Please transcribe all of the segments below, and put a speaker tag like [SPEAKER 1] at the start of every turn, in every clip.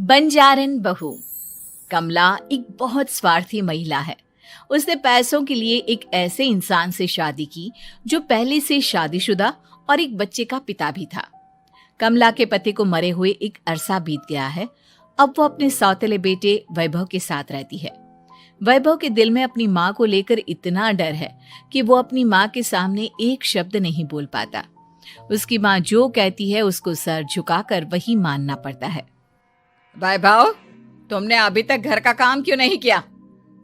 [SPEAKER 1] बंजारन बहू। कमला एक बहुत स्वार्थी महिला है। उसने पैसों के लिए एक ऐसे इंसान से शादी की जो पहले से शादीशुदा और एक बच्चे का पिता भी था। कमला के पति को मरे हुए एक अरसा बीत गया है। अब वो अपने सौतेले बेटे वैभव के साथ रहती है। वैभव के दिल में अपनी माँ को लेकर इतना डर है कि वो अपनी माँ के सामने एक शब्द नहीं बोल पाता। उसकी माँ जो कहती है उसको सर झुकाकर वही मानना पड़ता है।
[SPEAKER 2] वैभव, तुमने अभी तक घर का काम क्यों नहीं किया?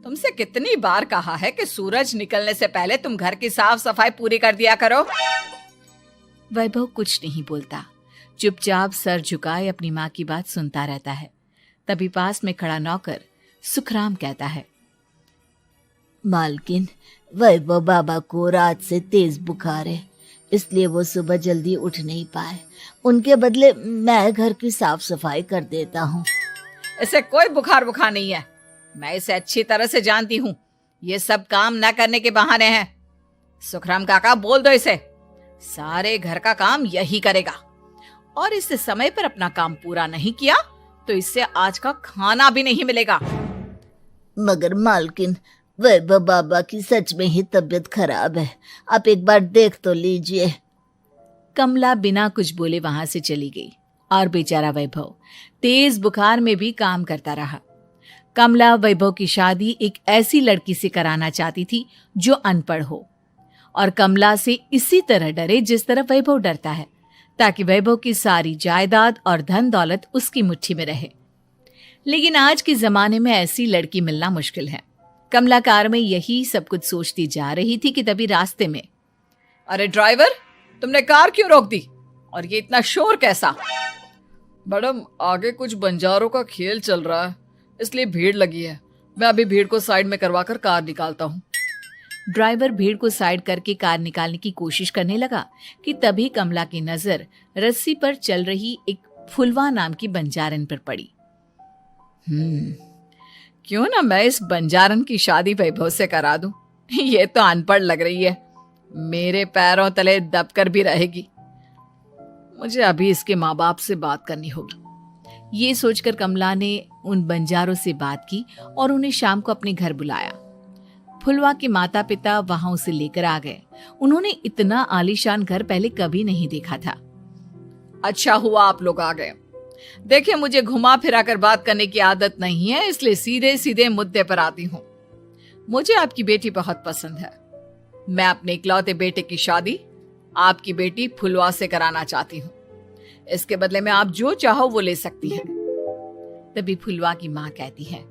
[SPEAKER 2] तुमसे कितनी बार कहा है कि सूरज निकलने से पहले तुम घर की साफ सफाई पूरी कर दिया करो।
[SPEAKER 1] वैभव कुछ नहीं बोलता, चुपचाप सर झुकाए अपनी माँ की बात सुनता रहता है। तभी पास में खड़ा नौकर सुखराम कहता है,
[SPEAKER 3] मालकिन, वैभव बाबा को रात से तेज बुखार है, इसलिए वो सुबह जल्दी उठ नहीं पाए। उनके बदले मैं घर की साफ सफाई कर देता हूँ।
[SPEAKER 2] इसे कोई बुखार नहीं है। मैं इसे अच्छी तरह से जानती हूँ। ये सब काम न करने के बहाने हैं। सुखराम काका, बोल दो इसे, सारे घर का काम यही करेगा। और इससे समय पर अपना काम पूरा नहीं किया तो इससे आज का खाना भी नहीं मिलेगा।
[SPEAKER 3] मगर मालकिन, वैभव बाबा की सच में ही तबीयत खराब है, आप एक बार देख तो लीजिए।
[SPEAKER 1] कमला बिना कुछ बोले वहां से चली गई और बेचारा वैभव तेज बुखार में भी काम करता रहा। कमला वैभव की शादी एक ऐसी लड़की से कराना चाहती थी जो अनपढ़ हो और कमला से इसी तरह डरे जिस तरह वैभव डरता है, ताकि वैभव की सारी जायदाद और धन दौलत उसकी मुट्ठी में रहे। लेकिन आज के जमाने में ऐसी लड़की मिलना मुश्किल है। कमला कार में यही सब कुछ सोचती जा रही थी कि तभी रास्ते में,
[SPEAKER 2] अरे ड्राइवर, तुमने कार क्यों रोक दी? और ये इतना शोर कैसा? मैडम, आगे कुछ बंजारों का खेल चल रहा है, इसलिए भीड़ लगी है। मैं अभी भीड़ को साइड में करवाकर कार निकालता हूँ।
[SPEAKER 1] ड्राइवर भीड़ को साइड करके कार निकालने की कोशिश करने लगा कि तभी कमला की नजर रस्सी पर चल रही एक फुलवा नाम की बंजारन पर पड़ी।
[SPEAKER 2] क्यों ना मैं इस बंजारन की शादी वैभव से करा दूं? ये तो अनपढ़ लग रही है, मेरे पैरों तले दबकर भी रहेगी। मुझे अभी इसके माँ बाप से बात करनी होगी।
[SPEAKER 1] ये सोचकर कमला ने उन बंजारों से बात की और उन्हें शाम को अपने घर बुलाया। फुलवा के माता पिता वहां उसे लेकर आ गए। उन्होंने इतना आलीशान घर पहले कभी नहीं देखा था।
[SPEAKER 2] अच्छा हुआ आप लोग आ गए। देखिए, मुझे घुमा फिरा कर बात करने की आदत नहीं है, इसलिए सीधे सीधे मुद्दे पर आती हूँ। मुझे आपकी बेटी बहुत पसंद है। मैं अपने इकलौते बेटे की शादी आपकी बेटी फुलवा से कराना चाहती हूँ। इसके बदले में आप जो चाहो वो ले सकती हैं।
[SPEAKER 1] तभी फुलवा की माँ कहती है,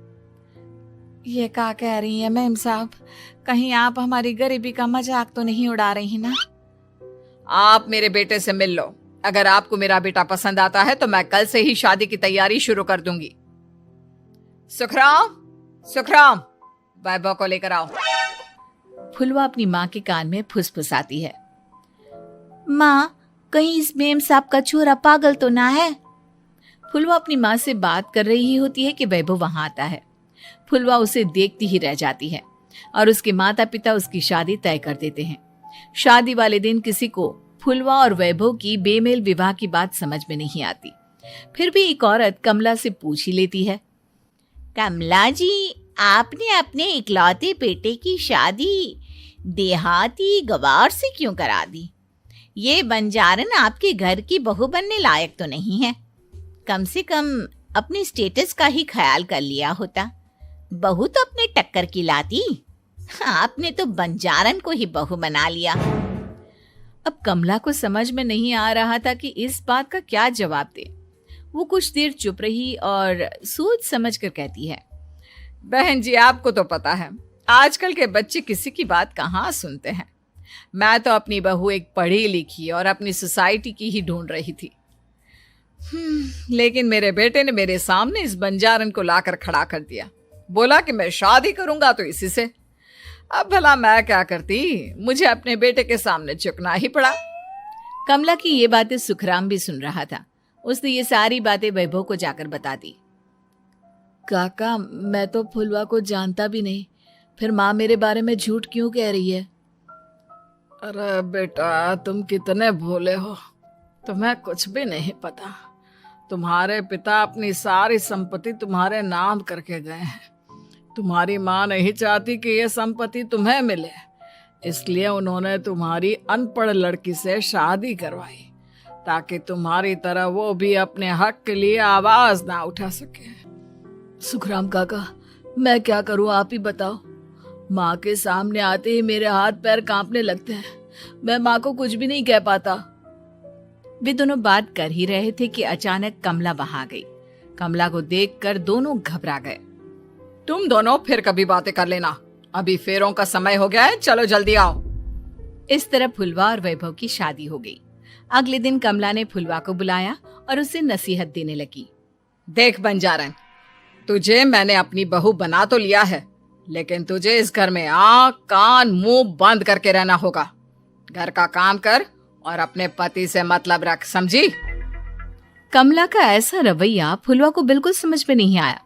[SPEAKER 2] ये क्या कह रही है मैम साहब? कहीं आप हमारी गरीबी का मजाक तो नहीं उड़ा रही ना? आप मेरे बेटे से मिल लो। अगर आपको मेरा बेटा पसंद आता है तो मैं कल से ही शादी की तैयारी शुरू कर दूंगी। सुखराम, वैभव को लेकर आओ।
[SPEAKER 1] फुलवा अपनी माँ के कान में फुसफुसाती है, माँ, कहीं इस मेम साहब का छोरा पागल तो ना है? फुलवा अपनी माँ से बात कर रही होती है कि वैभव वहां आता है। फुलवा उसे देखती ही रह जाती है और उसके माता पिता उसकी शादी तय कर देते हैं। शादी वाले दिन किसी को फुलवा और वैभव की बेमेल विवाह की बात समझ में नहीं आती। फिर भी एक औरत कमला से पूछ ही लेती है,
[SPEAKER 3] कमला जी, आपने अपने इकलौते बेटे की शादी देहाती गवार से क्यों करा दी? ये बंजारन आपके घर की बहू बनने लायक तो नहीं है। कम से कम अपने स्टेटस का ही ख्याल कर लिया होता। बहू तो अपने टक्कर की लाती, आपने तो बंजारन को ही बहू बना लिया।
[SPEAKER 1] अब कमला को समझ में नहीं आ रहा था कि इस बात का क्या जवाब दे। वो कुछ देर चुप रही और सोच समझ कर कहती है,
[SPEAKER 2] बहन जी, आपको तो पता है आजकल के बच्चे किसी की बात कहाँ सुनते हैं। मैं तो अपनी बहू एक पढ़ी लिखी और अपनी सोसाइटी की ही ढूंढ रही थी। लेकिन मेरे बेटे ने मेरे सामने इस बंजारन को लाकर खड़ा कर दिया। बोला कि मैं शादी करूंगा तो इसी से। अब भला मैं क्या करती? मुझे अपने बेटे के सामने झुकना ही पड़ा।
[SPEAKER 1] कमला की ये बातें सुखराम भी सुन रहा था। उसने ये सारी बातें वैभव को जाकर बता दी। काका, मैं तो फुलवा को जानता भी नहीं, फिर माँ मेरे बारे में झूठ क्यों कह रही है?
[SPEAKER 2] अरे बेटा, तुम कितने भोले हो, तुम्हें कुछ भी नहीं पता। तुम्हारे पिता अपनी सारी संपत्ति तुम्हारे नाम करके गए हैं। तुम्हारी माँ नहीं चाहती कि यह संपत्ति तुम्हें मिले, इसलिए उन्होंने तुम्हारी अनपढ़ लड़की से शादी करवाई ताकि तुम्हारी तरह वो भी अपने हक के लिए आवाज ना उठा सके।
[SPEAKER 1] सुखराम काका, मैं क्या करूं, आप ही बताओ। माँ के सामने आते ही मेरे हाथ पैर कांपने लगते हैं। मैं माँ को कुछ भी नहीं कह पाता। वे दोनों बात कर ही रहे थे कि अचानक कमला वहां आ गई। कमला को देखकर दोनों घबरा गए।
[SPEAKER 2] तुम दोनों फिर कभी बातें कर लेना, अभी फेरों का समय हो गया है, चलो जल्दी आओ।
[SPEAKER 1] इस तरह फुलवा और वैभव की शादी हो गई। अगले दिन कमला ने फुलवा को बुलाया और उसे नसीहत देने लगी।
[SPEAKER 2] देख बंजारन, तुझे मैंने अपनी बहू बना तो लिया है, लेकिन तुझे इस घर में आंख कान मुंह बंद करके रहना होगा। घर का काम कर और अपने पति से मतलब रख, समझी?
[SPEAKER 1] कमला का ऐसा रवैया फुलवा को बिल्कुल समझ में नहीं आया।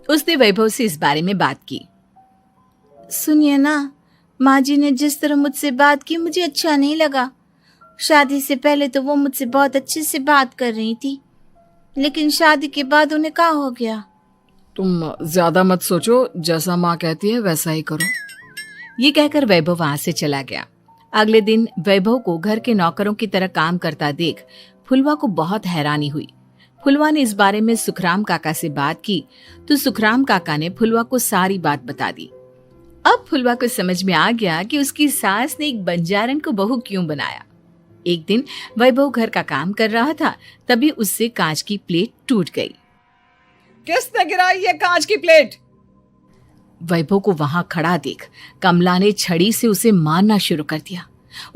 [SPEAKER 1] उसने वैभव से इस बारे में बात की।
[SPEAKER 3] सुनिए ना, माँ जी ने जिस तरह मुझसे बात की मुझे अच्छा नहीं लगा। शादी से पहले तो वो मुझसे बहुत अच्छे से बात कर रही थी, लेकिन शादी के बाद उन्हें क्या हो गया?
[SPEAKER 2] तुम ज्यादा मत सोचो, जैसा माँ कहती है वैसा ही करो।
[SPEAKER 1] ये कहकर वैभव वहां से चला गया। अगले दिन वैभव को घर के नौकरों की तरह काम करता देख फुलवा को बहुत हैरानी हुई। फुलवा ने इस बारे में सुखराम काका से बात की तो सुखराम काका ने फुलवा को सारी बात बता दी। अब फुलवा को समझ में आ गया कि उसकी सास ने एक बंजारन को बहू क्यों बनाया। एक दिन वैभव घर का काम कर रहा था, तभी उससे कांच की प्लेट टूट गई।
[SPEAKER 2] किसने गिराई ये कांच की प्लेट?
[SPEAKER 1] वैभव को वहां खड़ा देख कमला ने छड़ी से उसे मारना शुरू कर दिया।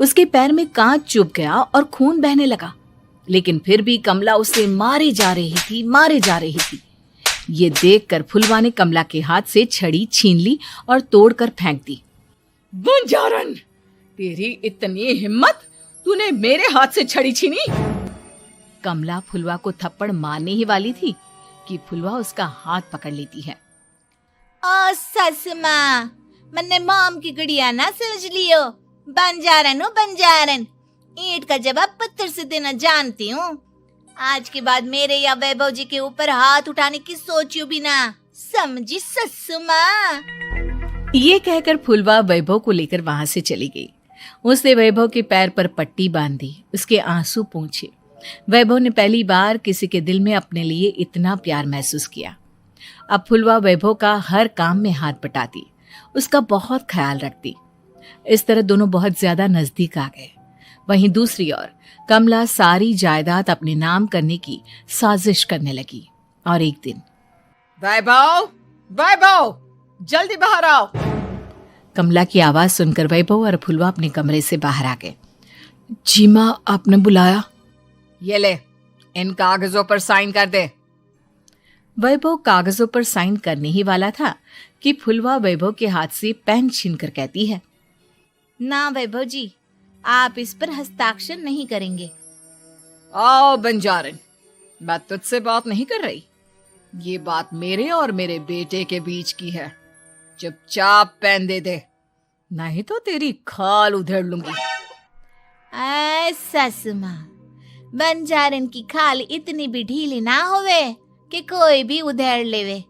[SPEAKER 1] उसके पैर में कांच चुभ गया और खून बहने लगा, लेकिन फिर भी कमला उसे मारे जा रही थी। ये देखकर फुलवा ने कमला के हाथ से छड़ी छीन ली और तोड़कर फेंक दी।
[SPEAKER 2] बंजारन, तेरी इतनी हिम्मत, तूने मेरे हाथ से छड़ी छीनी?
[SPEAKER 1] कमला फुलवा को थप्पड़ मारने ही वाली थी कि फुलवा उसका हाथ पकड़ लेती है।
[SPEAKER 3] ओ ससु माँ, मैंने मॉम की गुड़िया ना समझ लियो। बंजारन हूँ बंजारन, ईंट का जवाब पत्थर से देना जानती हूँ। आज के बाद मेरे या वैभव जी के ऊपर हाथ उठाने की सोचियो भी ना, समझी ससु माँ?
[SPEAKER 1] ये कहकर फुलवा वैभव को लेकर वहां से चली गई। उसने वैभव के पैर पर पट्टी बांधी, उसके आंसू पोंछे। वैभव ने पहली बार किसी के दिल में अपने लिए इतना प्यार महसूस किया। अब फुलवा वैभव का हर काम में हाथ बटाती, उसका बहुत ख्याल रखती। इस तरह दोनों बहुत ज्यादा नजदीक आ गए। वहीं दूसरी ओर कमला सारी जायदाद अपने नाम करने की साजिश करने लगी। और एक दिन,
[SPEAKER 2] वैभव, जल्दी बाहर आओ।
[SPEAKER 1] कमला की आवाज सुनकर वैभव और फुलवा अपने कमरे से बाहर आ गए। जी माँ, आपने बुलाया?
[SPEAKER 2] ये ले, इन कागजों पर साइन कर दे।
[SPEAKER 1] वैभव कागजों पर साइन करने ही वाला था कि फुलवा वैभव के हाथ से पेन छीनकर कहती है,
[SPEAKER 3] ना वैभव जी, आप इस पर हस्ताक्षर नहीं करेंगे।
[SPEAKER 2] आओ बंजारन, मैं तुझसे बात नहीं कर रही। ये बात मेरे और मेरे बेटे के बीच की है। चुपचाप पेन दे दे, नहीं तो तेरी खाल उधेड़ लूंगी।
[SPEAKER 3] ससु माँ, बंजारन की खाल इतनी भी ढीली ना होवे कि कोई भी उधेड़ लेवे।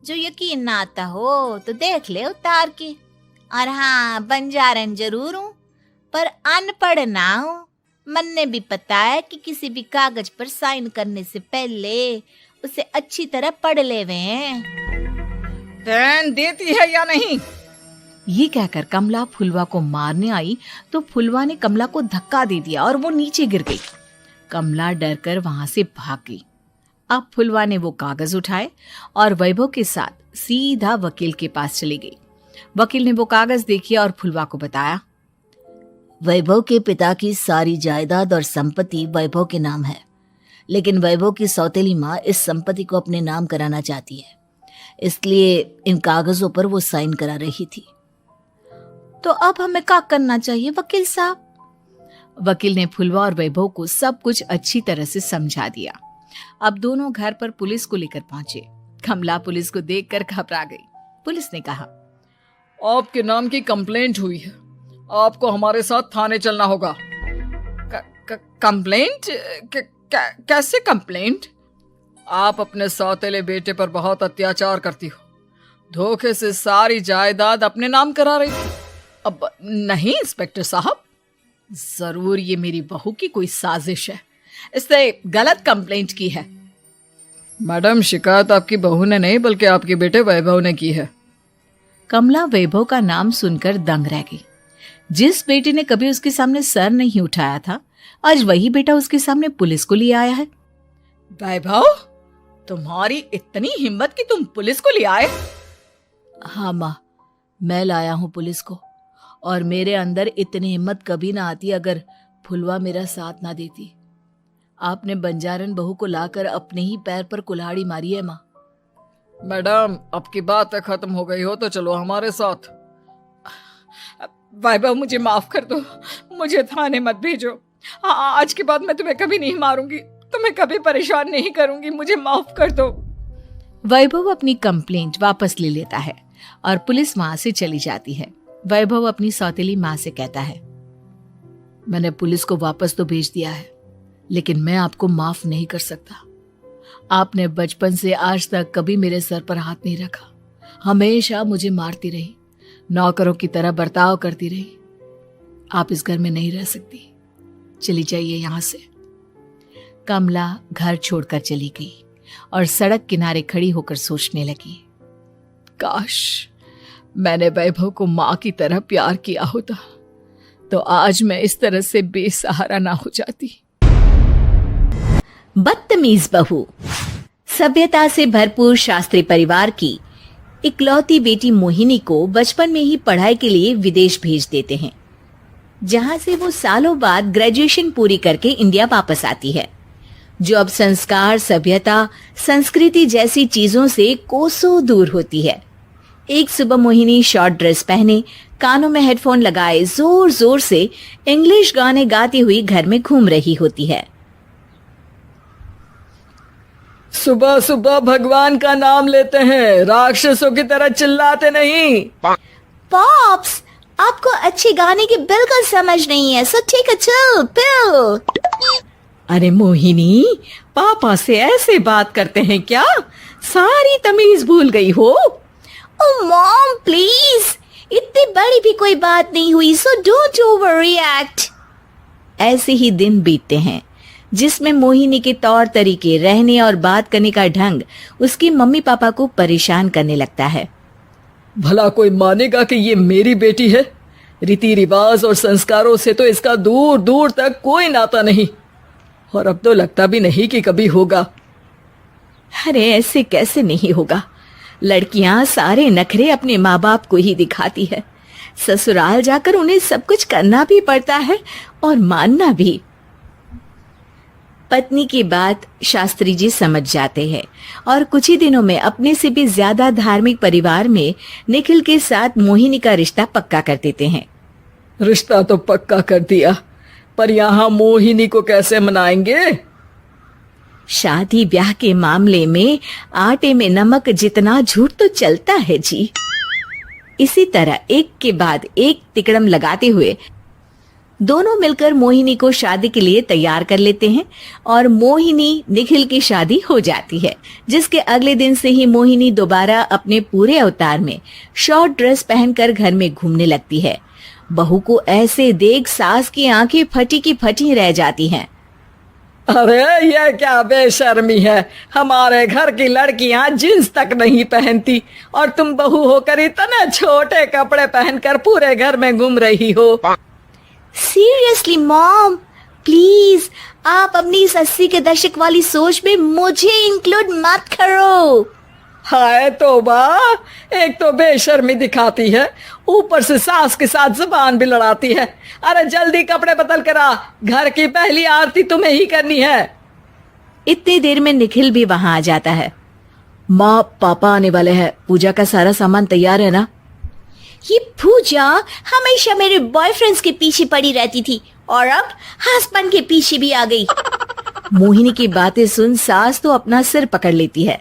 [SPEAKER 3] जो यकीन ना आता हो तो देख ले उतार के। और हाँ, बंजारन जरूर हूँ पर अनपढ़ ना हूँ। मन्ने भी पता है कि किसी भी कागज पर साइन करने से पहले उसे अच्छी तरह पढ़ लेवे हैं।
[SPEAKER 2] पेन देती है या नहीं?
[SPEAKER 1] ये कहकर कमला फुलवा को मारने आई तो फुलवा ने कमला को धक्का दे दिया और वो नीचे गिर गई। कमला डरकर वहां से भाग गई। अब फुलवा ने वो कागज उठाए और वैभव के साथ सीधा वकील के पास चली गई। वकील ने वो कागज देखे और फुलवा को बताया,
[SPEAKER 4] वैभव के पिता की सारी जायदाद और संपत्ति वैभव के नाम है, लेकिन वैभव की सौतेली माँ इस संपत्ति को अपने नाम कराना चाहती है, इसलिए इन कागजों पर वो साइन करा रही थी।
[SPEAKER 3] तो अब हमें क्या करना चाहिए वकील साहब?
[SPEAKER 1] वकील ने फुलवा और वैभव को सब कुछ अच्छी तरह से समझा दिया। अब दोनों घर पर पुलिस को लेकर पहुंचे। कमला पुलिस को देखकर घबरा गई। पुलिस ने कहा,
[SPEAKER 2] आपके नाम की कंप्लेंट हुई है, आपको हमारे साथ थाने चलना होगा। कंप्लेंट? कैसे कंप्लेंट? आप अपने सौतेले बेटे पर बहुत अत्याचार करती हो, धोखे से सारी जायदाद अपने नाम करा रही थी। अब नहीं इंस्पेक्टर साहब,
[SPEAKER 1] जरूर ये मेरी बहू की कोई साजिश है, इसने गलत कंप्लेंट की है।
[SPEAKER 2] मैडम, शिकायत आपकी बहू ने नहीं बल्कि आपके बेटे वैभव ने की है।
[SPEAKER 1] कमला वैभव का नाम सुनकर दंग रह गई। जिस बेटे ने कभी उसके सामने सर नहीं उठाया था, आज वही बेटा उसके सामने पुलिस को ले आया है।
[SPEAKER 2] वैभव, तुम्हारी इतनी हिम्मत कि तुम पुलिस को ले आए?
[SPEAKER 4] हाँ माँ, मैं लाया हूँ पुलिस को, और मेरे अंदर इतनी हिम्मत कभी ना आती अगर फुलवा मेरा साथ ना देती। आपने बंजारन बहू को लाकर अपने ही पैर पर कुल्हाड़ी मारी है माँ।
[SPEAKER 2] मैडम, अब की बात खत्म हो गई हो तो चलो हमारे साथ। वैभव, मुझे माफ कर दो, मुझे थाने मत भेजो। आज के बाद मैं तुम्हें कभी नहीं मारूंगी, तुम्हें कभी परेशान नहीं करूंगी, मुझे माफ कर दो।
[SPEAKER 1] वैभव अपनी कंप्लेंट वापस ले लेता है और पुलिस वहां से चली जाती है। वैभव अपनी सौतेली माँ से कहता है,
[SPEAKER 4] मैंने पुलिस को वापस तो भेज दिया है, लेकिन मैं आपको माफ नहीं कर सकता। आपने बचपन से आज तक कभी मेरे सर पर हाथ नहीं रखा, हमेशा मुझे मारती रही, नौकरों की तरह बर्ताव करती रही। आप इस घर में नहीं रह सकती, चली जाइए यहां से।
[SPEAKER 1] कमला घर छोड़कर चली गई और सड़क किनारे खड़ी होकर सोचने लगी,
[SPEAKER 2] काश मैंने वैभव को माँ की तरह प्यार किया होता तो आज मैं इस तरह से बेसहारा ना हो जाती।
[SPEAKER 3] बदतमीज बहू। सभ्यता से भरपूर शास्त्री परिवार की इकलौती बेटी मोहिनी को बचपन में ही पढ़ाई के लिए विदेश भेज देते हैं, जहां से वो सालों बाद ग्रेजुएशन पूरी करके इंडिया वापस आती है, जो अब संस्कार, सभ्यता, संस्कृति जैसी चीजों से कोसों दूर होती है। एक सुबह मोहिनी शॉर्ट ड्रेस पहने, कानों में हेडफोन लगाए जोर जोर से इंग्लिश गाने गाती हुई घर में घूम रही होती है।
[SPEAKER 2] सुबह सुबह भगवान का नाम लेते हैं, राक्षसों की तरह चिल्लाते नहीं।
[SPEAKER 3] पॉप्स, आपको अच्छे गाने की बिल्कुल समझ नहीं है, so take a chill pill.
[SPEAKER 1] अरे मोहिनी, पापा से ऐसे बात करते हैं क्या? सारी तमीज भूल गई हो।
[SPEAKER 3] ओह मॉम प्लीज, इतनी बड़ी भी कोई बात नहीं हुई, सो डोंट ओवर रिएक्ट। ऐसे ही दिन बीतते हैं जिसमें मोहिनी के तौर तरीके, रहने और बात करने का ढंग उसकी मम्मी पापा को परेशान करने लगता है।
[SPEAKER 2] भला कोई मानेगा कि ये मेरी बेटी है? रीति रिवाज और संस्कारों से तो इसका दूर दूर तक कोई नाता नहीं, और अब तो लगता भी नहीं कि कभी होगा।
[SPEAKER 3] अरे ऐसे कैसे नहीं होगा? लड़कियां सारे नखरे अपने माँ बाप को ही दिखाती है। ससुराल जाकर उन्हें सब कुछ करना भी पड़ता है और मानना भी। पत्नी की बात शास्त्री जी समझ जाते हैं और कुछ ही दिनों में अपने से भी ज्यादा धार्मिक परिवार में निखिल के साथ मोहिनी का रिश्ता पक्का कर देते हैं।
[SPEAKER 2] रिश्ता तो पक्का कर दिया, पर यहाँ मोहिनी को कैसे मनाएंगे?
[SPEAKER 3] शादी ब्याह के मामले में आटे में नमक जितना झूठ तो चलता है जी। इसी तरह एक के बाद एक तिकड़म लगाते हुए दोनों मिलकर मोहिनी को शादी के लिए तैयार कर लेते हैं और मोहिनी निखिल की शादी हो जाती है, जिसके अगले दिन से ही मोहिनी दोबारा अपने पूरे अवतार में शॉर्ट ड्रेस पहनकर घर में घूमने लगती है। बहू को ऐसे देख सास की आंखें फटी की फटी रह जाती हैं।
[SPEAKER 2] अरे ये क्या बेशर्मी है, हमारे घर की लड़कियां जींस तक नहीं पहनती और तुम बहू होकर इतने छोटे कपड़े पहनकर पूरे घर में घूम रही हो।
[SPEAKER 3] सीरियसली मॉम, प्लीज आप अपनी इस 80 के दशक वाली सोच में मुझे इंक्लूड मत करो।
[SPEAKER 2] हाय तौबा, एक तो बेशर्मी दिखाती है, ऊपर से सास के साथ जुबान भी लड़ाती है। अरे जल्दी कपड़े बदल कर आ, घर की पहली आरती तुम्हें ही करनी है।
[SPEAKER 3] इतनी देर में निखिल भी वहां आ जाता है।
[SPEAKER 4] माँ, पापा आने वाले हैं, पूजा का सारा सामान तैयार है ना?
[SPEAKER 3] ये पूजा हमेशा मेरे बॉयफ्रेंड्स के पीछे पड़ी रहती थी और अब हस्बैंड के पीछे भी आ गई।
[SPEAKER 4] मोहिनी की बातें सुन सास तो अपना सिर पकड़ लेती है,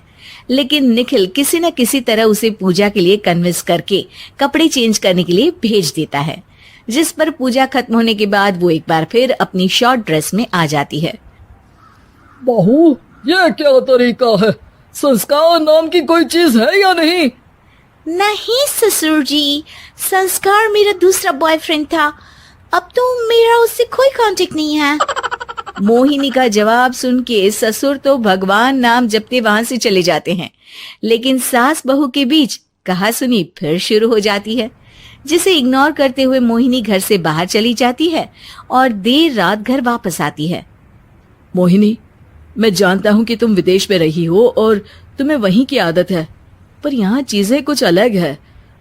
[SPEAKER 3] लेकिन निखिल किसी न किसी तरह उसे पूजा के लिए कन्विंस करके कपड़े चेंज करने के लिए भेज देता है, जिस पर पूजा खत्म होने के बाद वो एक बार फिर अपनी शॉर्ट ड्रेस में आ जाती है।
[SPEAKER 5] बहू, ये क्या तरीका है? संस्कार नाम की कोई चीज है या नहीं?
[SPEAKER 3] नहीं ससुर जी, संस्कार मेरा दूसरा बॉयफ्रेंड था। अब तो मेरा उससे कोई कांटेक्ट नहीं है।
[SPEAKER 1] मोहिनी का जवाब सुन के ससुर तो भगवान नाम जपते वहां से चले जाते हैं, लेकिन सास बहू के बीच कहा सुनी फिर शुरू हो जाती है, जिसे इग्नोर करते हुए मोहिनी घर से बाहर चली जाती है और देर रात घर वापस आती है।
[SPEAKER 5] मोहिनी, मैं जानता हूँ कि तुम विदेश में रही हो और तुम्हें वहीं की आदत है, पर यहाँ चीजें कुछ अलग है।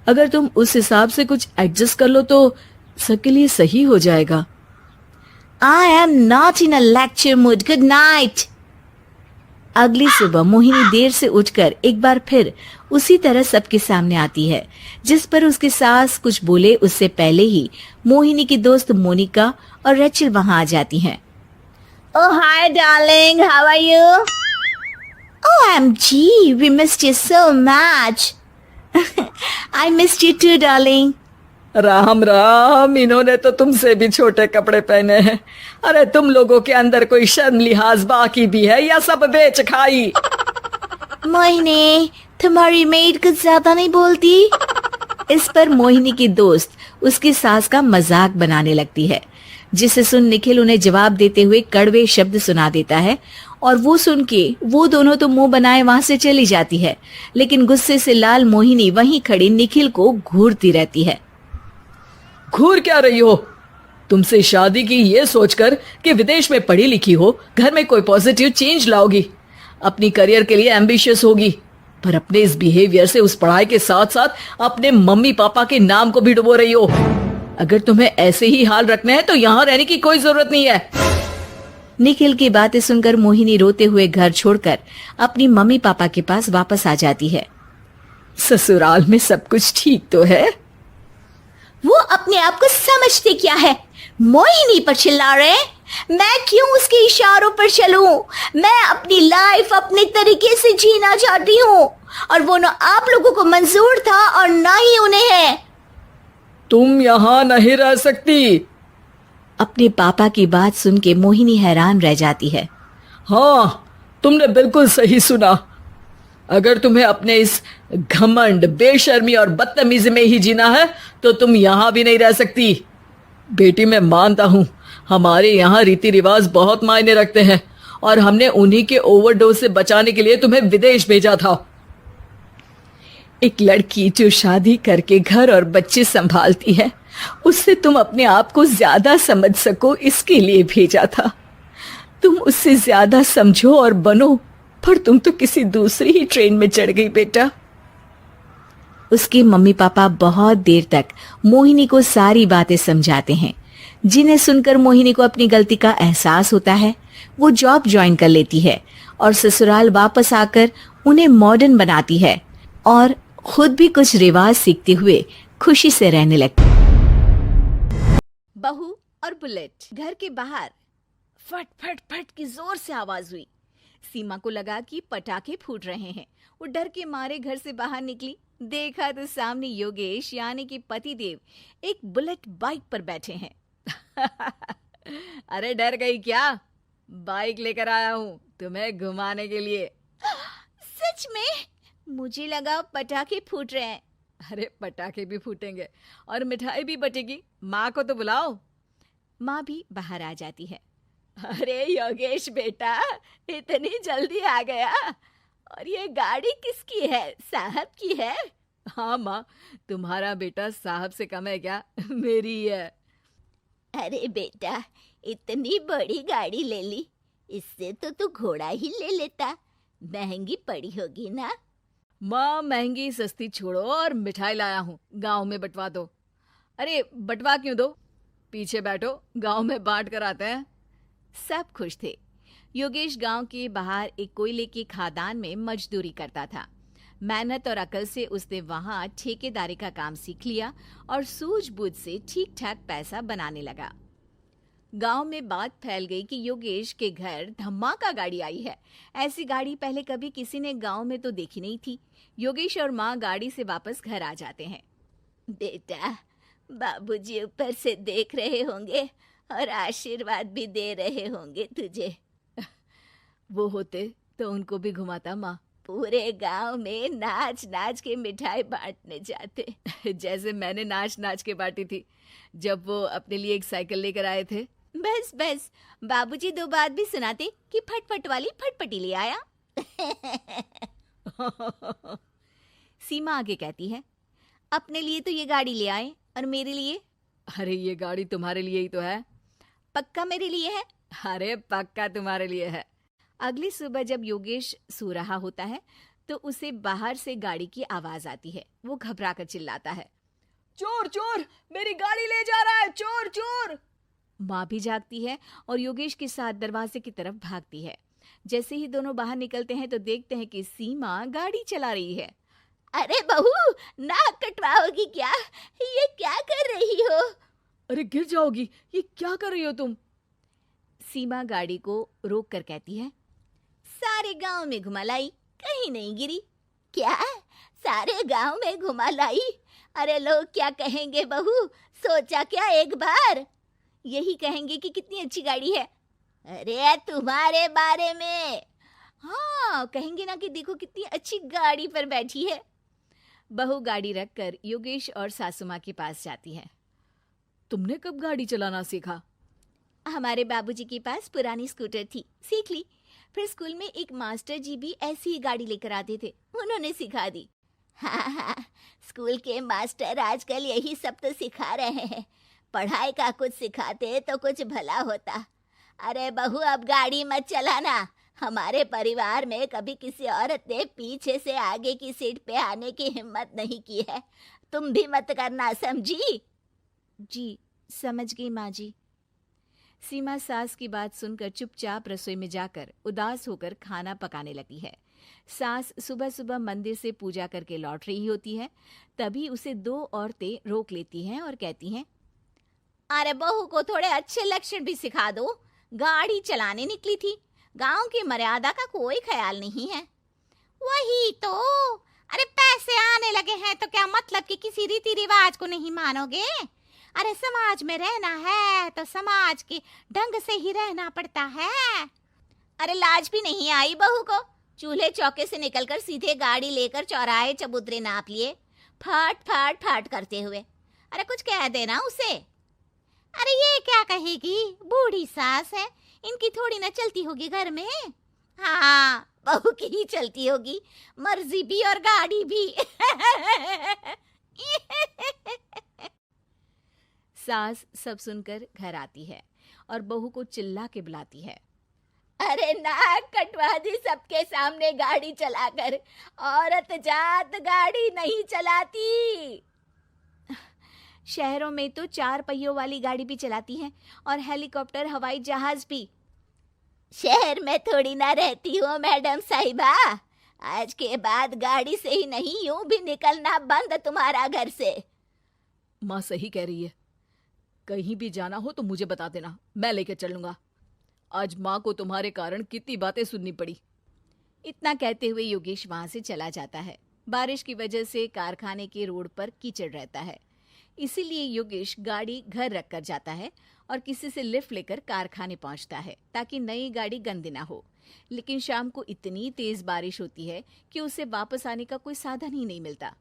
[SPEAKER 5] अगर तुम उस हिसाब से कुछ एडजस्ट कर लो तो सबके लिए सही हो जाएगा।
[SPEAKER 3] I am not in a lecture mood. Good night.
[SPEAKER 1] अगली सुबह मोहिनी देर से उठकर एक बार फिर उसी तरह सबके सामने आती है, जिस पर उसकी सास कुछ बोले उससे पहले ही मोहिनी की दोस्त मोनिका और रेचल वहां आ जाती हैं।
[SPEAKER 3] Oh, hi, darling. How are you? OMG, we missed you so much. I missed you too, darling.
[SPEAKER 5] Ram Ram, इन्होंने तो तुमसे भी छोटे कपड़े पहने हैं। अरे तुम लोगों के अंदर कोई शर्म लिहाज बाकी भी है या सब बेच खाई?
[SPEAKER 3] मोहिनी, तुम्हारी मेड कुछ ज्यादा नहीं बोलती?
[SPEAKER 1] इस पर मोहिनी की दोस्त उसकी सास का मजाक बनाने लगती है, जिसे सुन निखिल उन्हें जवाब देते हुए कड़वे शब्द सुना देता है और वो सुन के वो दोनों तो मुंह बनाए वहां से चली जाती है, लेकिन गुस्से से लाल मोहिनी वहीं खड़ी निखिल को घूरती रहती है।
[SPEAKER 5] घूर क्या रही हो? तुमसे शादी की ये सोचकर कि विदेश में पढ़ी लिखी हो, घर में कोई पॉजिटिव चेंज लाओगी, अपनी करियर के लिए एम्बिशियस होगी, पर अपने इस बिहेवियर से उस पढ़ाई के साथ साथ अपने मम्मी पापा के नाम को भी डुबो रही हो। अगर तुम्हें ऐसे ही हाल रखने हैं तो यहाँ रहने की कोई जरूरत नहीं है।
[SPEAKER 1] निखिल की बातें सुनकर मोहिनी रोते हुए घर छोड़कर अपनी मम्मी पापा के पास वापस आ जाती है।
[SPEAKER 5] ससुराल में सब कुछ ठीक तो है?
[SPEAKER 3] वो अपने आप को समझते क्या है? मोहिनी पर चिल्ला रहे हैं? मैं क्यों उसके इशारों पर चलूं? मैं अपनी लाइफ अपने तरीके से जीना चाहती हूँ और वो ना आप लोगों को मंजूर था और ना ही उन्हें है।
[SPEAKER 5] तुम यहाँ नहीं रह सकती।
[SPEAKER 1] अपने पापा की बात सुन के मोहिनी हैरान रह जाती है।
[SPEAKER 5] हाँ, तुमने बिल्कुल सही सुना। अगर तुम्हें अपने इस घमंड, बेशर्मी और बदतमीजी में ही जीना है तो तुम यहाँ भी नहीं रह सकती। बेटी, मैं मानता हूँ हमारे यहाँ रीति रिवाज बहुत मायने रखते हैं और हमने उन्हीं के ओवरडोज से बचाने के लिए तुम्हें विदेश भेजा था। एक लड़की जो शादी करके घर और बच्चे संभालती है, उससे तुम अपने आप को ज्यादा समझ सको इसके लिए भेजा था। तुम उससे ज्यादा समझो और बनो, पर तुम तो किसी दूसरी ही ट्रेन में चढ़ गई बेटा। उसके मम्मी पापा बहुत देर तक मोहिनी को सारी बातें समझाते हैं, जिन्हें सुनकर मोहिनी को अपनी गलती का एहसास होता है। वो जॉब ज्वाइन कर लेती है और ससुराल वापस आकर उन्हें मॉडर्न बनाती है और खुद भी कुछ रिवाज सीखते हुए खुशी से रहने लगती। बहू और बुलेट घर के बाहर फट फट फट की जोर से आवाज हुई। सीमा को लगा कि पटाखे फूट रहे हैं। वो डर के मारे घर से बाहर निकली। देखा तो सामने योगेश यानी कि पतिदेव एक बुलेट बाइक पर बैठे हैं।
[SPEAKER 2] अरे डर गई क्या? बाइक लेकर आया हूँ तुम्हें घुमाने के लिए।
[SPEAKER 3] सच में? मुझे लगा पटाखे फूट रहे हैं।
[SPEAKER 2] अरे पटाखे भी फूटेंगे और मिठाई भी बटेगी। माँ को तो बुलाओ।
[SPEAKER 1] माँ भी बाहर आ जाती है।
[SPEAKER 3] अरे योगेश बेटा, इतनी जल्दी आ गया? और ये गाड़ी किसकी है? साहब की है?
[SPEAKER 2] हाँ माँ, तुम्हारा बेटा साहब से कम है क्या? मेरी ही है।
[SPEAKER 3] अरे बेटा, इतनी बड़ी गाड़ी ले ली, इससे तो तू घोड़ा ही ले लेता। महंगी पड़ी होगी ना?
[SPEAKER 2] माँ, महंगी सस्ती छोड़ो और मिठाई लाया हूँ, गांव में बंटवा दो। अरे बंटवा क्यों दो, पीछे बैठो, गांव में बांट कर आते हैं।
[SPEAKER 1] सब खुश थे। योगेश गांव के बाहर एक कोयले की खादान में मजदूरी करता था। मेहनत और अकल से उसने वहां ठेकेदारी का काम सीख लिया और सूझबूझ से ठीक ठाक पैसा बनाने लगा। गांव में बात फैल गई कि योगेश के घर धमाका गाड़ी आई है। ऐसी गाड़ी पहले कभी किसी ने गांव में तो देखी नहीं थी। योगेश और माँ गाड़ी से वापस घर आ जाते हैं।
[SPEAKER 3] बेटा, बाबूजी ऊपर से देख रहे होंगे और आशीर्वाद भी दे रहे होंगे तुझे।
[SPEAKER 1] वो होते तो उनको भी घुमाता माँ।
[SPEAKER 3] पूरे गांव में नाच नाच के मिठाई बांटने जाते।
[SPEAKER 1] जैसे मैंने नाच नाच के बांटी थी जब वो अपने लिए एक साइकिल लेकर आए थे।
[SPEAKER 3] बस बस, बाबूजी 2 बात भी सुनाते कि फटफट वाली फटफटी ले आया। सीमा आगे कहती है, अपने लिए तो ये गाड़ी ले आए और मेरे लिए?
[SPEAKER 1] अरे ये गाड़ी तुम्हारे लिए ही तो है।
[SPEAKER 3] पक्का मेरे लिए है?
[SPEAKER 1] अरे पक्का तुम्हारे लिए है।
[SPEAKER 3] अगली सुबह जब योगेश सो रहा होता है तो उसे बाहर से गाड़ी की आवाज आती है। वो घबराकर चिल्लाता है,
[SPEAKER 5] चोर चोर, मेरी गाड़ी ले जा रहा है, चोर चोर।
[SPEAKER 3] माँ भी जागती है और योगेश के साथ दरवाजे की तरफ भागती है। जैसे ही दोनों बाहर निकलते हैं तो देखते हैं कि सीमा गाड़ी चला रही है। अरे बहू, नाक कटवाओगी क्या? ये क्या कर रही हो?
[SPEAKER 5] अरे गिर जाओगी, ये क्या कर रही हो तुम?
[SPEAKER 3] सीमा गाड़ी को रोक कर कहती है, सारे गांव में घुमा लाई, कहीं नहीं गिरी। क्या? सारे गांव में घुमा लाई? अरे लोग क्या कहेंगे बहू, सोचा क्या एक बार? यही कहेंगे कि कितनी अच्छी गाड़ी है। अरे तुम्हारे बारे में। हाँ, कहेंगे ना कि देखो कितनी अच्छी गाड़ी पर बैठी है। बहू गाड़ी रखकर योगेश और सासू माँ के पास जाती है।
[SPEAKER 5] तुमने कब गाड़ी चलाना सीखा?
[SPEAKER 3] हमारे बाबूजी के पास पुरानी स्कूटर थी, सीख ली। फिर स्कूल में एक मास्टर जी भी ऐसी ही गाड़ी लेकर आते थे, उन्होंने सिखा दी। हाँ, स्कूल के मास्टर आजकल यही सब तो सिखा रहे हैं। पढ़ाई का कुछ सिखाते तो कुछ भला होता। अरे बहू, अब गाड़ी मत चलाना। हमारे परिवार में कभी किसी औरत ने पीछे से आगे की सीट पे आने की हिम्मत नहीं की है। तुम भी मत करना, समझी? जी, समझ गई माँ जी। सीमा सास की बात सुनकर चुपचाप रसोई में जाकर उदास होकर खाना पकाने लगी है। सास सुबह सुबह मंदिर से पूजा करके लौट रही होती है। तभी उसे 2 औरतें रोक लेती हैं और कहती हैं, अरे बहू को थोड़े अच्छे लक्षण भी सिखा दो। गाड़ी चलाने निकली थी, गांव की मर्यादा का कोई ख्याल नहीं है। वही तो, अरे पैसे आने लगे हैं तो क्या मतलब कि किसी रीति रिवाज को नहीं मानोगे? अरे समाज में रहना है तो समाज के ढंग से ही रहना पड़ता है। अरे लाज भी नहीं आई बहू को? चूल्हे चौके से निकलकर सीधे गाड़ी लेकर चौराहे चबूतरे नाप लिए, फाट फाट फाट करते हुए। अरे कुछ कह देना उसे। अरे ये क्या कहेगी, बूढ़ी सास है, इनकी थोड़ी ना चलती होगी घर में। हाँ, बहू की ही चलती होगी, मर्जी भी और गाड़ी भी। सास सब सुनकर घर आती है और बहू को चिल्ला के बुलाती है, अरे नाक कटवा दी सबके सामने गाड़ी चलाकर। औरत जात गाड़ी नहीं चलाती। शहरों में तो 4 पहियों वाली गाड़ी भी चलाती हैं और हेलीकॉप्टर, हवाई जहाज भी। शहर में थोड़ी ना रहती हो मैडम साहिबा। आज के बाद गाड़ी से ही नहीं, यूं भी निकलना बंद तुम्हारा घर से।
[SPEAKER 5] माँ सही कह रही है, कहीं भी जाना हो तो मुझे बता देना, मैं लेकर चलूंगा। आज माँ को तुम्हारे कारण कितनी बातें सुननी पड़ी।
[SPEAKER 3] इतना कहते हुए योगेश वहां से चला जाता है। बारिश की वजह से कारखाने के रोड पर कीचड़ रहता है, इसीलिए योगेश गाड़ी घर रख कर जाता है और किसी से लिफ्ट लेकर कारखाने पहुंचता है ताकि नई गाड़ी गंदी ना हो। लेकिन शाम को इतनी तेज बारिश होती है कि उसे वापस आने का कोई साधन ही नहीं मिलता।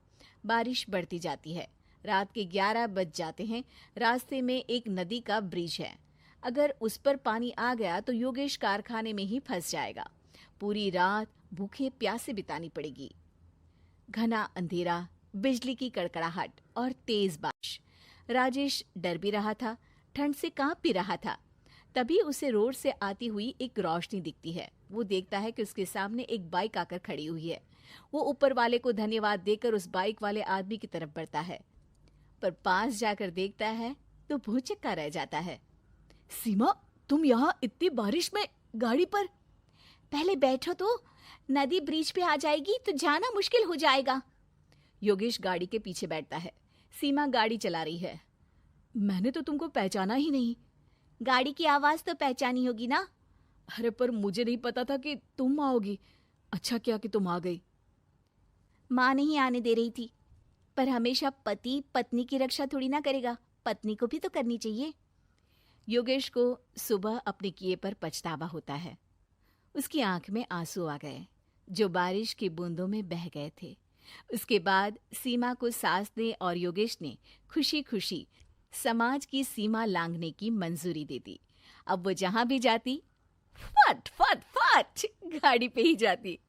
[SPEAKER 3] बारिश बढ़ती जाती है, रात के 11 बज जाते हैं। रास्ते में एक नदी का ब्रिज है, अगर उस पर पानी आ गया तो योगेश कारखाने में ही फंस जाएगा। पूरी रात भूखे प्यासे बितानी पड़ेगी। घना अंधेरा, बिजली की कड़कड़ाहट और तेज बारिश। राजेश डर भी रहा था, ठंड से कांप भी रहा था। तभी उसे रोड से आती हुई एक रोशनी दिखती है। वो देखता है कि उसके सामने एक बाइक आकर खड़ी हुई है। वो ऊपर वाले को धन्यवाद देकर उस बाइक वाले आदमी की तरफ बढ़ता है, पर पास जाकर देखता है तो भौचक्का रह जाता है।
[SPEAKER 5] सीमा, तुम यहाँ इतनी बारिश में गाड़ी पर?
[SPEAKER 3] पहले बैठो तो, नदी ब्रिज पे आ जाएगी तो जाना मुश्किल हो जाएगा।
[SPEAKER 5] योगेश गाड़ी के पीछे बैठता है। सीमा गाड़ी चला रही है। मैंने तो तुमको पहचाना ही नहीं।
[SPEAKER 3] गाड़ी की आवाज तो पहचानी होगी ना?
[SPEAKER 5] अरे पर मुझे नहीं पता था कि तुम आओगी। अच्छा किया कि तुम आ गई।
[SPEAKER 3] माँ नहीं आने दे रही थी, पर हमेशा पति पत्नी की रक्षा थोड़ी ना करेगा, पत्नी को भी तो करनी चाहिए। योगेश को सुबह अपने किए पर पछतावा होता है।
[SPEAKER 1] उसकी आंख में आंसू आ गए जो बारिश की बूंदों में बह गए थे। उसके बाद सीमा को सास ने और योगेश ने खुशी खुशी समाज की सीमा लांघने की मंजूरी दे दी। अब वो जहां भी जाती फट फट फट गाड़ी पे ही जाती।